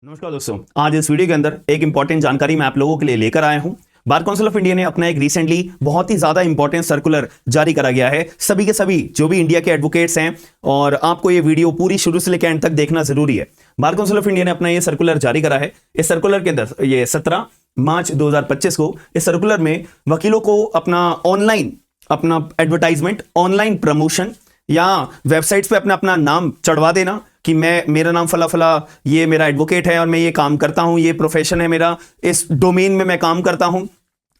नमस्कार दोस्तों, आज इस वीडियो के अंदर एक इंपॉर्टेंट जानकारी मैं आप लोगों के लिए लेकर आया हूं। बार काउंसिल ऑफ इंडिया ने अपना एक रिसेंटली बहुत ही ज्यादा इंपॉर्टेंट सर्कुलर जारी करा गया है सभी के सभी जो भी इंडिया के एडवोकेट्स हैं, और आपको ये वीडियो पूरी शुरू से लेकर एंड तक देखना जरूरी है। बार काउंसिल ऑफ इंडिया ने अपना ये सर्कुलर जारी करा है। इस सर्कुलर के अंदर ये 17 मार्च 2025 को इस सर्कुलर में वकीलों को अपना ऑनलाइन अपना एडवर्टाइजमेंट, ऑनलाइन प्रमोशन या वेबसाइट्स पे अपना अपना नाम चढ़वा देना कि मेरा नाम फला फला, ये मेरा एडवोकेट है और मैं ये काम करता हूं, ये प्रोफेशन है मेरा, इस डोमेन में मैं काम करता हूं।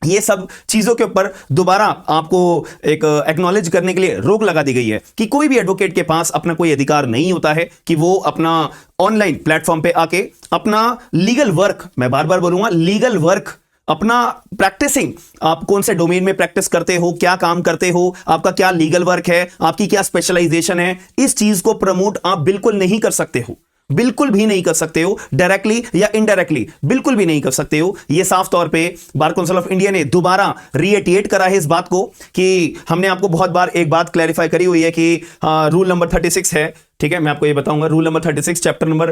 ये सब चीजों के ऊपर दोबारा आपको एक एक्नॉलेज करने के लिए रोक लगा दी गई है कि कोई भी एडवोकेट के पास अपना कोई अधिकार नहीं होता है कि वो अपना ऑनलाइन प्लेटफॉर्म पे आके अपना लीगल वर्क, मैं बार बार बोलूंगा लीगल वर्क, अपना प्रैक्टिसिंग, आप कौन से डोमेन में प्रैक्टिस करते हो, क्या काम करते हो, आपका क्या लीगल वर्क है, आपकी क्या स्पेशलाइजेशन है, इस चीज को प्रमोट आप बिल्कुल नहीं कर सकते हो, बिल्कुल भी नहीं कर सकते हो, डायरेक्टली या इनडायरेक्टली बिल्कुल भी नहीं कर सकते हो। यह साफ तौर पे बार काउंसिल ऑफ इंडिया ने दोबारा रीएटिएट करा है इस बात को कि हमने आपको बहुत बार एक बात क्लैरिफाई करी हुई है कि रूल नंबर 36 है, ठीक है, मैं आपको ये बताऊंगा। Rule number 36 chapter number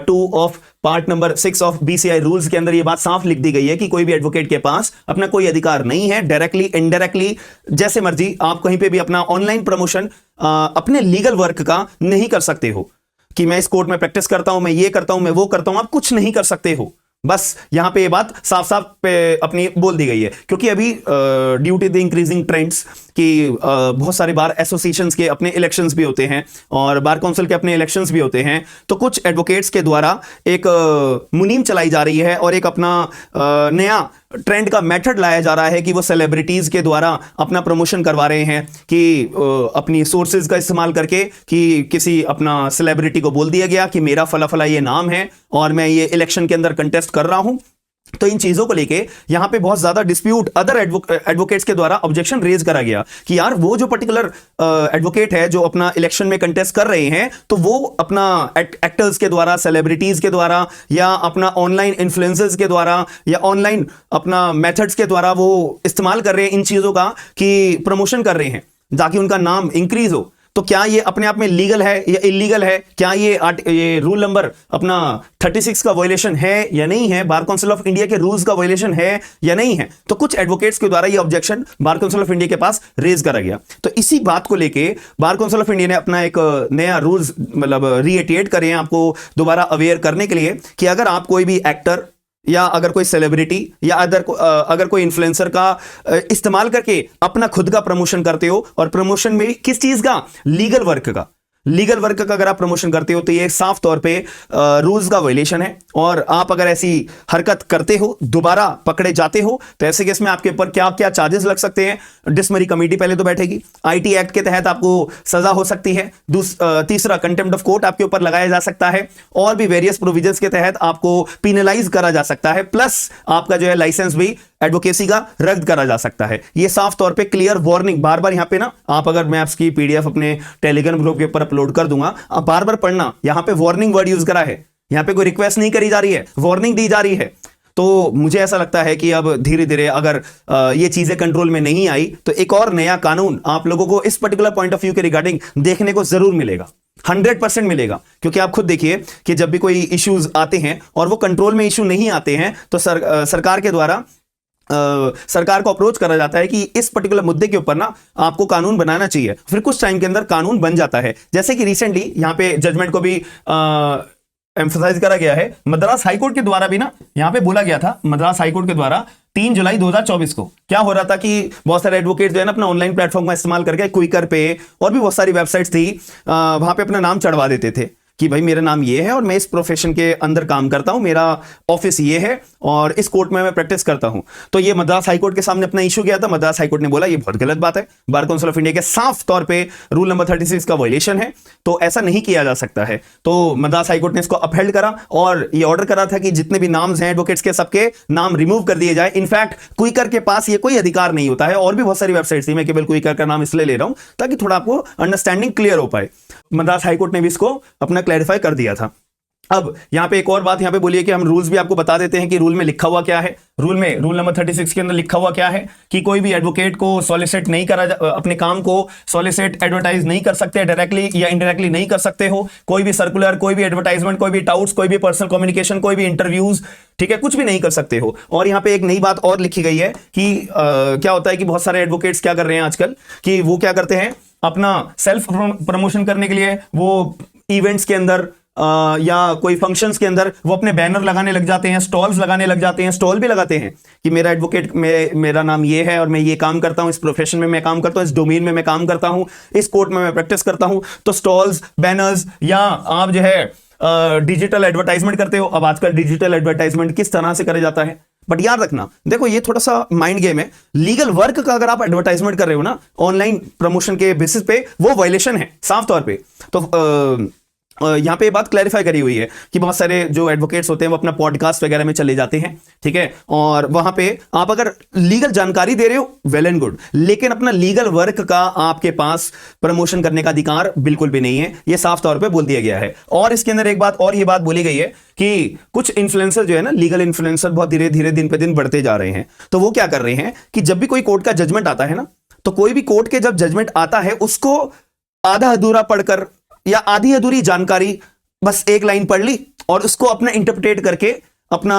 2 of part number 6 of BCI rules के अंदर ये बात साफ लिख दी गई है कि कोई भी एडवोकेट के पास अपना कोई अधिकार नहीं है, डायरेक्टली इनडायरेक्टली जैसे मर्जी आप कहीं पे भी अपना ऑनलाइन प्रमोशन अपने लीगल वर्क का नहीं कर सकते हो कि मैं इस कोर्ट में प्रैक्टिस करता हूं, मैं ये करता हूं, मैं वो करता हूं, आप कुछ नहीं कर सकते हो। बस यहां पे ये बात साफ साफ पे अपनी बोल दी गई है, क्योंकि अभी due to the increasing trends कि बहुत सारे बार एसोसिएशंस के अपने इलेक्शंस भी होते हैं और बार काउंसिल के अपने इलेक्शंस भी होते हैं, तो कुछ एडवोकेट्स के द्वारा एक मुनीम चलाई जा रही है और एक अपना नया ट्रेंड का मेथड लाया जा रहा है कि वो सेलिब्रिटीज के द्वारा अपना प्रमोशन करवा रहे हैं कि अपनी सोर्सेज का इस्तेमाल करके कि किसी अपना सेलिब्रिटी को बोल दिया गया कि मेरा फला फला ये नाम है और मैं ये इलेक्शन के अंदर कंटेस्ट कर रहा हूं। तो इन चीजों को लेके यहां पे बहुत ज्यादा डिस्प्यूट अदर एडवोकेट्स के द्वारा ऑब्जेक्शन रेज करा गया कि यार वो जो पर्टिकुलर एडवोकेट है जो अपना इलेक्शन में कंटेस्ट कर रहे हैं, तो वो अपना एक्टर्स के द्वारा, सेलिब्रिटीज के द्वारा या अपना ऑनलाइन इन्फ्लुएंसर्स के द्वारा या ऑनलाइन अपना मेथड्स के द्वारा वो इस्तेमाल कर रहे हैं इन चीजों का कि प्रमोशन कर रहे हैं ताकि उनका नाम इंक्रीज हो। तो क्या ये अपने आप में लीगल है या इलीगल है? क्या ये रूल नंबर अपना 36 का वायलेशन है या नहीं है? बार काउंसिल ऑफ इंडिया के रूल्स का वायलेशन है या नहीं है? तो कुछ एडवोकेट्स के द्वारा ये objection bar council of India के पास रेज करा गया। तो इसी बात को लेके बार काउंसिल ऑफ इंडिया ने अपना एक नया रूल्स मतलब रीएटिएट करे हैं आपको दोबारा अवेयर करने के लिए कि अगर आप कोई भी एक्टर या अगर कोई सेलिब्रिटी या अगर कोई इन्फ्लुएंसर का इस्तेमाल करके अपना खुद का प्रमोशन करते हो, और प्रमोशन में किस चीज का? लीगल वर्क का अगर आप प्रमोशन करते हो तो ये साफ तौर पे रूल्स का वायलेशन है, और आप अगर ऐसी हरकत करते हो, दोबारा पकड़े जाते हो, तो ऐसे केस में आपके ऊपर क्या क्या चार्जेस लग सकते हैं। डिसमरी कमेटी पहले तो बैठेगी, आईटी एक्ट के तहत आपको सजा हो सकती है, तीसरा कंटेम्प्ट ऑफ कोर्ट आपके ऊपर लगाया जा सकता है, और भी वेरियस प्रोविजंस के तहत आपको पिनलाइज करा जा सकता है, प्लस आपका जो है लाइसेंस भी एडवोकेसी का रद्द करा जा सकता है। ये साफ तौर पे क्लियर वार्निंग, बार बार यहां पे ना आप अगर मैं आपकी पीडीएफ अपने टेलीग्राम ग्रुप के ऊपर अपलोड कर दूंगा, आप बार बार पढ़ना, यहां पे वार्निंग वर्ड यूज करा है, यहां पे कोई रिक्वेस्ट नहीं करी जा रही है, वार्निंग दी जा रही है। तो मुझे ऐसा लगता है कि अब धीरे धीरे अगर ये चीजें कंट्रोल में नहीं आई तो एक और नया कानून आप लोगों को इस पर्टिकुलर पॉइंट ऑफ व्यू के रिगार्डिंग देखने को जरूर मिलेगा, 100% मिलेगा। क्योंकि आप खुद देखिए कि जब भी कोई इश्यूज आते हैं और वो कंट्रोल में इश्यू नहीं आते हैं तो सरकार के द्वारा सरकार को अप्रोच करा जाता है कि इस पर्टिकुलर मुद्दे के ऊपर ना आपको कानून बनाना चाहिए, फिर कुछ टाइम के अंदर कानून बन जाता है। जैसे कि रिसेंटली यहां पे जजमेंट को भी एम्फसाइज करा गया है, मद्रास हाईकोर्ट के द्वारा भी ना यहां पे बोला गया था, मद्रास हाईकोर्ट के द्वारा 3 जुलाई 2024 को क्या हो रहा था कि बहुत सारे एडवोकेट जो है ना अपना ऑनलाइन प्लेटफॉर्म का इस्तेमाल करके क्विकर पे और भी बहुत सारी वेबसाइट्स थी वहां पे अपना नाम चढ़वा देते थे कि भाई मेरा नाम ये है और मैं इस प्रोफेशन के अंदर काम करता हूं, मेरा ऑफिस ये है और इस कोर्ट में मैं प्रैक्टिस करता हूं। तो ये मद्रास हाईकोर्ट के सामने अपना इशू गया था। मद्रास हाईकोर्ट ने बोला ये बहुत गलत बात है, बार काउंसिल ऑफ इंडिया के साफ तौर पे रूल नंबर 36 का वायलेशन है, तो ऐसा नहीं किया जा सकता है। तो मद्रास हाईकोर्ट ने इसको अपहेल्ड करा और ये ऑर्डर करा था कि जितने भी नाम्स हैं एडवोकेट्स के, सबके नाम रिमूव कर दिए जाए। इनफैक्ट क्विकर के पास ये कोई अधिकार नहीं होता है, और भी बहुत सारी वेबसाइट्स थी, मैं केवल क्विकर का नाम इसलिए ले रहा हूं ताकि थोड़ा आपको अंडरस्टैंडिंग क्लियर हो पाए। मद्रास हाईकोर्ट ने भी इसको अपना क्लैरिफाई कर दिया था। अब यहां पे एक और बात यहां पे बोलिए कि हम रूल्स भी आपको बता देते हैं कि रूल में लिखा हुआ क्या है। रूल नंबर 36 के अंदर लिखा हुआ क्या है कि कोई भी एडवोकेट को सॉलिसिट नहीं करा, अपने काम को सॉलिसिट एडवर्टाइज नहीं कर सकते, डायरेक्टली या इनडायरेक्टली नहीं कर सकते हो। कोई भी सर्कुलर, कोई भी एडवर्टाइजमेंट, कोई भी टाउट्स, कोई भी पर्सनल कम्युनिकेशन, कोई भी इंटरव्यूज, ठीक है, कुछ भी नहीं कर सकते हो। और यहां पे एक नई बात और लिखी गई है कि क्या होता है कि बहुत सारे एडवोकेट्स क्या कर रहे हैं आजकल कि वो क्या करते हैं, अपना सेल्फ प्रमोशन करने के लिए वो इवेंट्स के अंदर या कोई फंक्शंस के अंदर वो अपने बैनर लगाने लग जाते हैं, स्टॉल्स लगाने लग जाते हैं, स्टॉल भी लगाते हैं कि मेरा एडवोकेट, मेरा नाम ये है और मैं ये काम करता हूं, इस प्रोफेशन में मैं काम करता हूं, इस डोमेन में मैं काम करता हूं, इस कोर्ट में मैं प्रैक्टिस करता हूं। तो स्टॉल्स, बैनर्स, या आप जो है डिजिटल एडवर्टाइजमेंट करते हो। अब आजकल डिजिटल एडवर्टाइजमेंट किस तरह से करा जाता है, बट याद रखना, देखो ये थोड़ा सा माइंड गेम है। लीगल वर्क का अगर आप एडवर्टाइजमेंट कर रहे हो ना ऑनलाइन प्रमोशन के बेसिस पे, वो वायलेशन है साफ तौर पे। तो यहां पे बात क्लैरिफाई करी हुई है कि बहुत सारे जो एडवोकेट्स होते हैं वो अपना पॉडकास्ट वगैरह में चले जाते हैं, ठीक है, और वहां पे आप अगर लीगल जानकारी दे रहे हो, वेल एंड गुड, लेकिन अपना लीगल वर्क का आपके पास प्रमोशन करने का अधिकार बिल्कुल भी नहीं है, ये साफ तौर पे बोल दिया गया है। और इसके अंदर एक बात और, ये बात बोली गई है कि कुछ इन्फ्लुएंसर जो है ना, लीगल इन्फ्लुएंसर, बहुत धीरे धीरे दिन पे दिन बढ़ते जा रहे हैं। तो वो क्या कर रहे हैं कि जब भी कोई कोर्ट का जजमेंट आता है ना, तो कोई भी कोर्ट के जब जजमेंट आता है उसको आधा अधूरा पढ़कर या आधी अधूरी जानकारी, बस एक लाइन पढ़ ली और उसको अपना इंटरप्रेट करके अपना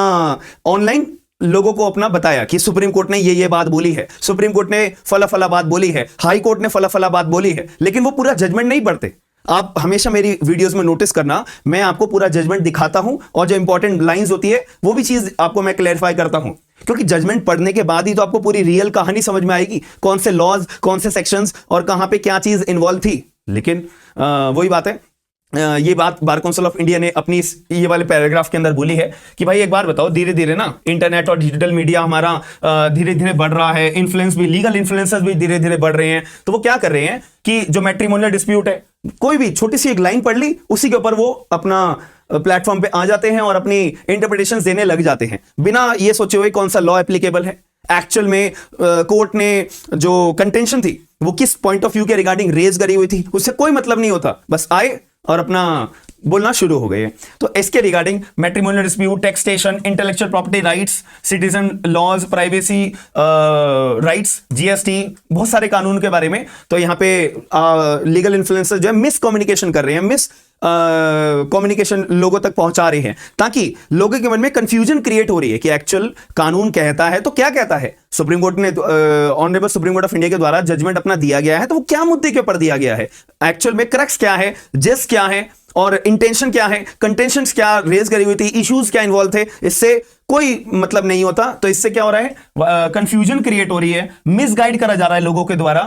ऑनलाइन लोगों को अपना बताया कि सुप्रीम कोर्ट ने ये बात बोली है, सुप्रीम कोर्ट ने फला फला बात बोली है, हाई कोर्ट ने फला फला बात बोली है, लेकिन वो पूरा जजमेंट नहीं पढ़ते। आप हमेशा मेरी वीडियोस में नोटिस करना, मैं आपको पूरा जजमेंट दिखाता हूं और जो इंपॉर्टेंट लाइंस होती है वो भी चीज आपको मैं क्लैरिफाई करता हूं, क्योंकि जजमेंट पढ़ने के बाद ही तो आपको पूरी रियल कहानी समझ में आएगी, कौन से लॉज, कौन से सेक्शंस और कहां पे क्या चीज इन्वॉल्व थी। लेकिन वही बात है, ये बात बार काउंसिल ऑफ इंडिया ने अपनी ये वाले पैराग्राफ के अंदर बोली है कि भाई एक बार बताओ, धीरे धीरे ना इंटरनेट और डिजिटल मीडिया हमारा धीरे धीरे बढ़ रहा है, इन्फ्लुएंस भी, लीगल इन्फ्लुएंसर्स भी धीरे धीरे बढ़ रहे हैं। तो वो क्या कर रहे हैं कि जो मैट्रिमोनियल डिस्प्यूट है, कोई भी छोटी सी एक लाइन पढ़ ली, उसी के ऊपर वो अपना प्लेटफॉर्म पे आ जाते हैं और अपनी इंटरप्रिटेशन देने लग जाते हैं, बिना ये सोचे हुए कौन सा लॉ एप्लीकेबल है। एक्चुअल में कोर्ट ने जो कंटेंशन थी वो किस पॉइंट ऑफ व्यू के रिगार्डिंग रेज करी हुई थी, उससे कोई मतलब नहीं होता, बस आए और अपना बोलना शुरू हो गए। तो इसके regarding matrimonial dispute, taxation, intellectual property rights, citizen laws, privacy rights, GST, बहुत सारे कानून के बारे में। तो यहाँ पे लीगल इन्फ्लुएंसर जो है मिस कम्युनिकेशन कर रहे हैं, मिस कम्युनिकेशन लोगों तक पहुंचा रहे हैं, ताकि लोगों के मन में कंफ्यूजन क्रिएट हो रही है कि एक्चुअल कानून कहता है तो क्या कहता है। सुप्रीम कोर्ट ने, honourable supreme court of India के द्वारा जजमेंट अपना दिया गया है, तो वो क्या मुद्दे के ऊपर दिया गया है, एक्चुअल में क्रक्स क्या है, जिस क्या है और इंटेंशन क्या है, कंटेंशंस क्या रेज करी हुई थी, इश्यूज क्या इन्वॉल्व थे, इससे कोई मतलब नहीं होता। तो इससे क्या हो रहा है, कंफ्यूजन क्रिएट हो रही है, मिसगाइड करा जा रहा है लोगों के द्वारा,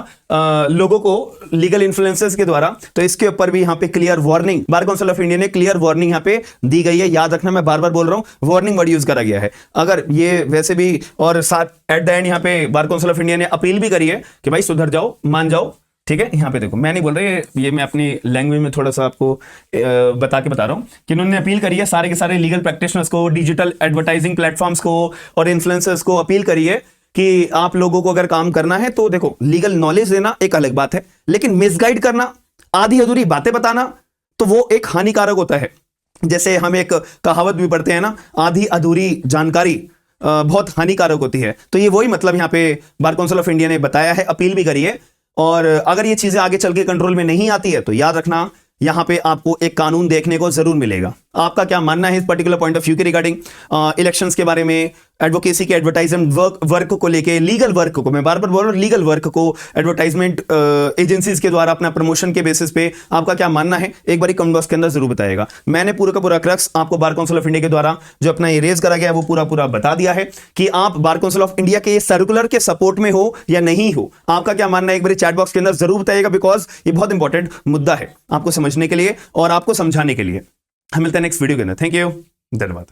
लोगों को लीगल इन्फ्लुएंसर्स के द्वारा। तो इसके ऊपर भी यहां पे clear warning, bar council of India ने क्लियर वार्निंग यहां पे दी गई है। याद रखना, मैं बार बार बोल रहा हूं, वार्निंग वर्ड यूज करा गया है। अगर ये वैसे भी, और साथ एट द एंड यहां पे बार काउंसिल ऑफ इंडिया ने अपील भी करी है कि भाई सुधर जाओ, मान जाओ, ठीक है। यहाँ पे देखो, मैं नहीं बोल रहा, ये मैं अपनी लैंग्वेज में थोड़ा सा आपको बता रहा हूँ कि उन्होंने अपील करी है सारे के सारे लीगल प्रैक्टिशनर्स को, डिजिटल एडवर्टाइजिंग प्लेटफॉर्म्स को और इन्फ्लुएंसर्स को अपील करी है कि आप लोगों को अगर काम करना है तो देखो, लीगल नॉलेज देना एक अलग बात है, लेकिन मिसगाइड करना, आधी अधूरी बातें बताना, तो वो एक हानिकारक होता है। जैसे हम एक कहावत भी पढ़ते हैं ना, आधी अधूरी जानकारी बहुत हानिकारक होती है। तो ये वही मतलब यहाँ पे बार काउंसिल ऑफ इंडिया ने बताया है, अपील भी करी है। और अगर ये चीजें आगे चल के कंट्रोल में नहीं आती है तो याद रखना, यहां पे आपको एक कानून देखने को जरूर मिलेगा। आपका क्या मानना है इस पर्टिकुलर पॉइंट ऑफ व्यू के रिगार्डिंग, इलेक्शंस के बारे में, एडवोकेसी के एडवर्टाइजमेंट वर्क को लेके, लीगल वर्क को, मैं बार बार बोल रहा हूं, लीगल वर्क को एडवर्टाइजमेंट एजेंसीज के द्वारा अपना प्रमोशन के बेसिस पे आपका क्या मानना है, एक बार कमेंट बॉक्स के अंदर जरूर बताएगा। मैंने पूरा का पूरा क्रक्स आपको बार काउंसिल ऑफ इंडिया के द्वारा जो अपना ये रेज करा गया है वो पूरा बता दिया है कि आप बार काउंसिल ऑफ इंडिया के सर्कुलर के सपोर्ट में हो या नहीं हो। आपका क्या मानना है एक बार चैट बॉक्स के अंदर जरूर बताइएगा, बिकॉज ये बहुत इंपॉर्टेंट मुद्दा है आपको समझने के लिए और आपको समझाने के लिए। हम मिलते हैं नेक्स्ट वीडियो के अंदर। थैंक यू, धन्यवाद।